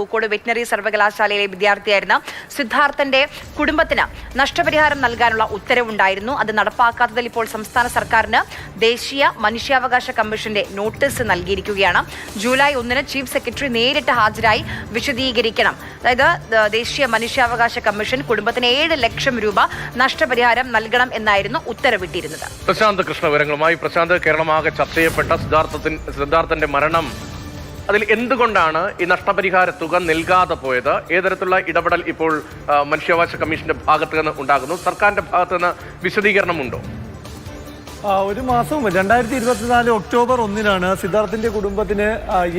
Pookode veterinary സർവകലാശാലയിലെ വിദ്യാർത്ഥിയായിരുന്ന സിദ്ധാർത്ഥന്റെ കുടുംബത്തിന് നഷ്ടപരിഹാരം നൽകാനുള്ള ഉത്തരവുണ്ടായിരുന്നു. അത് നടപ്പാക്കാത്തതിൽ ഇപ്പോൾ സംസ്ഥാന സർക്കാരിന് ദേശീയ മനുഷ്യാവകാശ കമ്മീഷന്റെ നോട്ടീസ് നൽകിയിരിക്കുകയാണ്. ജൂലൈ 1 ചീഫ് സെക്രട്ടറി നേരിട്ട് ഹാജരായി വിശദീകരിക്കണം. അതായത് ദേശീയ മനുഷ്യാവകാശ കമ്മീഷൻ കുടുംബത്തിന് 7 ലക്ഷം രൂപ നഷ്ടപരിഹാരം നൽകണം എന്നായിരുന്നു ഉത്തരവിട്ടിരുന്നത്. പ്രശാന്ത് കൃഷ്ണ വിവരങ്ങളുമായി. പ്രശാന്ത്, കേരളമാകെ ചർച്ച ചെയ്യപ്പെട്ട സിദ്ധാർത്ഥന്റെ മരണം, അതിൽ എന്തുകൊണ്ടാണ് ഈ നഷ്ടപരിഹാര തുക നൽകാതെ പോയത്? ഏതരത്തിലുള്ള ഇടപെടൽ ഇപ്പോൾ മനുഷ്യാവകാശ കമ്മീഷന്റെ ഭാഗത്ത് നിന്ന് ഉണ്ടാകുന്നു? സർക്കാരിന്റെ ഭാഗത്ത് നിന്ന് വിശദീകരണമുണ്ടോ? ഒരു മാസം 2024 ഒക്ടോബർ 1 സിദ്ധാർത്ഥിന്റെ കുടുംബത്തിന്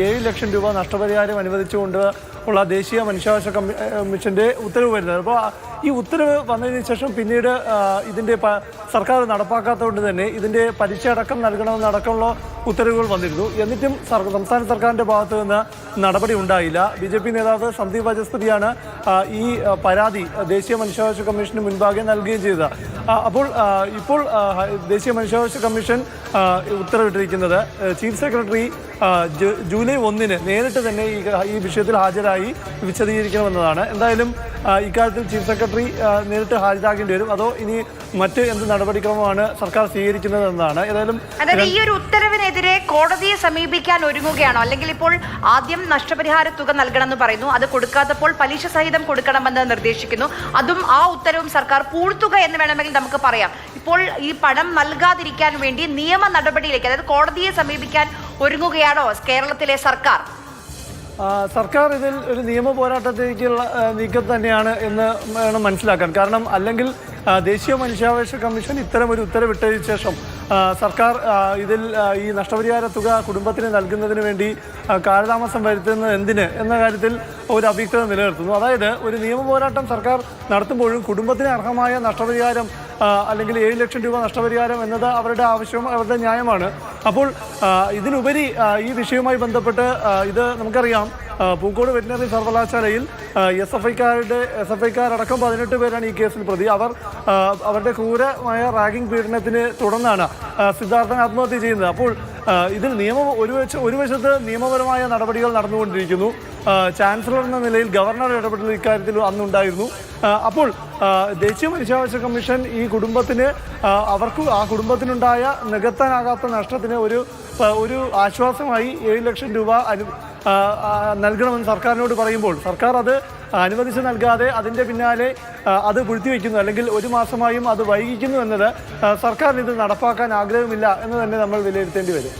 7 ലക്ഷം രൂപ നഷ്ടപരിഹാരം അനുവദിച്ചുകൊണ്ട് ഉള്ള ദേശീയ മനുഷ്യാവകാശ കമ്മീഷന്റെ ഉത്തരവ് വരുന്നത്. അപ്പോൾ ഈ ഉത്തരവ് വന്നതിന് ശേഷം പിന്നീട് ഇതിന്റെ സർക്കാർ നടപ്പാക്കാത്തതുകൊണ്ട് തന്നെ ഇതിന്റെ പരീക്ഷ അടക്കം നൽകണമെന്നടക്കമുള്ള ഉത്തരവുകൾ വന്നിരുന്നു. എന്നിട്ടും സംസ്ഥാന സർക്കാരിന്റെ ഭാഗത്തു നിന്ന് നടപടി ഉണ്ടായില്ല. BJP നേതാവ് സന്ദീപ് വാചസ്പതിയാണ് ഈ പരാതി ദേശീയ മനുഷ്യാവകാശ കമ്മീഷന് മുൻപാകെ നൽകുകയും ചെയ്തത്. അപ്പോൾ ഇപ്പോൾ ദേശീയ മനുഷ്യാവകാശ കമ്മീഷൻ ഉത്തരവിട്ടിരിക്കുന്നത് ചീഫ് സെക്രട്ടറി ജൂലൈ 1 നേരിട്ട് തന്നെ ഈ വിഷയത്തിൽ ഹാജരായി വിശദീകരിക്കണമെന്നതാണ്. എന്തായാലും ഇക്കാര്യത്തിൽ ചീഫ് സെക്രട്ടറി നേരിട്ട് ഹാജരാകേണ്ടി വരും, അതോ ഇനി മറ്റ് എന്ത് നടപടിക്രമമാണ് സർക്കാർ സ്വീകരിക്കുന്നത് എന്നതാണ്. ഏതായാലും ഈ ഒരു ഉത്തരവിനെതിരെ കോടതിയെ സമീപിക്കാൻ ഒരുങ്ങുകയാണോ? അല്ലെങ്കിൽ ഇപ്പോൾ ആദ്യം നഷ്ടപരിഹാര തുക നൽകണമെന്ന് പറയുന്നു, അത് കൊടുക്കാത്തപ്പോൾ പലിശ സഹിതം കൊടുക്കണമെന്ന് നിർദ്ദേശിക്കുന്നു. അതും ആ ഉത്തരവും സർക്കാർ പൂഴ്ത്തുക എന്ന് വേണമെങ്കിൽ നമുക്ക് പറയാം. ഇപ്പോൾ ഈ പണം നൽകാതിരിക്കാൻ വേണ്ടി നിയമ നടപടിയിലേക്ക്, അതായത് കോടതിയെ സമീപിക്കാൻ ഒരുങ്ങുകയാണോ കേരളത്തിലെ സർക്കാർ? സർക്കാർ ഇതിൽ ഒരു നിയമ പോരാട്ടത്തിലേക്കുള്ള നീക്കം തന്നെയാണ് എന്ന് വേണം മനസ്സിലാക്കാൻ. കാരണം അല്ലെങ്കിൽ ദേശീയ മനുഷ്യാവകാശ കമ്മീഷൻ ഇത്തരം ഒരു ഉത്തരവിട്ടതിന് ശേഷം സർക്കാർ ഇതിൽ ഈ നഷ്ടപരിഹാര തുക കുടുംബത്തിന് നൽകുന്നതിന് വേണ്ടി കാലതാമസം വരുത്തുന്നത് എന്തിന് എന്ന കാര്യത്തിൽ ഒരു അവ്യക്തത നിലനിർത്തുന്നു. അതായത് ഒരു നിയമ പോരാട്ടം സർക്കാർ നടത്തുമ്പോഴും കുടുംബത്തിന് അർഹമായ നഷ്ടപരിഹാരം അല്ലെങ്കിൽ 7 ലക്ഷം രൂപ നഷ്ടപരിഹാരം എന്നത് അവരുടെ ആവശ്യവും അവരുടെ ന്യായമാണ്. അപ്പോൾ ഇതിനുപരി ഈ വിഷയവുമായി ബന്ധപ്പെട്ട് ഇത് നമുക്കറിയാം, പൂക്കോട് വെറ്റിനറി സർവകലാശാലയിൽ SFIക്കാരടക്കം 18 പേരാണ് ഈ കേസിൽ പ്രതി. അവരുടെ ക്രൂരമായ റാഗിംഗ് പീഡനത്തിന് തുടർന്നാണ് സിദ്ധാർത്ഥൻ ആത്മഹത്യ ചെയ്യുന്നത്. അപ്പോൾ ഇതിൽ ഒരു വശത്ത് നിയമപരമായ നടപടികൾ നടന്നുകൊണ്ടിരിക്കുന്നു. ചാൻസലർ എന്ന നിലയിൽ ഗവർണർ ഇടപെടൽ ഇക്കാര്യത്തിൽ അന്നുണ്ടായിരുന്നു. അപ്പോൾ ദേശീയ മനുഷ്യാവകാശ കമ്മീഷൻ ഈ കുടുംബത്തിന് ആ കുടുംബത്തിനുണ്ടായ നികത്താനാകാത്ത നഷ്ടത്തിന് ഒരു ആശ്വാസമായി 7 ലക്ഷം രൂപ നൽകണമെന്ന് സർക്കാരിനോട് പറയുമ്പോൾ സർക്കാർ അത് അനുവദിച്ച് നൽകാതെ അതിൻ്റെ പിന്നാലെ അത് പൂഴ്ത്തിവെക്കുന്നു, അല്ലെങ്കിൽ ഒരു മാസമായും അത് വൈകിക്കുന്നു എന്നത് സർക്കാരിന് ഇത് നടപ്പാക്കാൻ ആഗ്രഹമില്ല എന്ന് തന്നെ നമ്മൾ വിലയിരുത്തേണ്ടി വരും.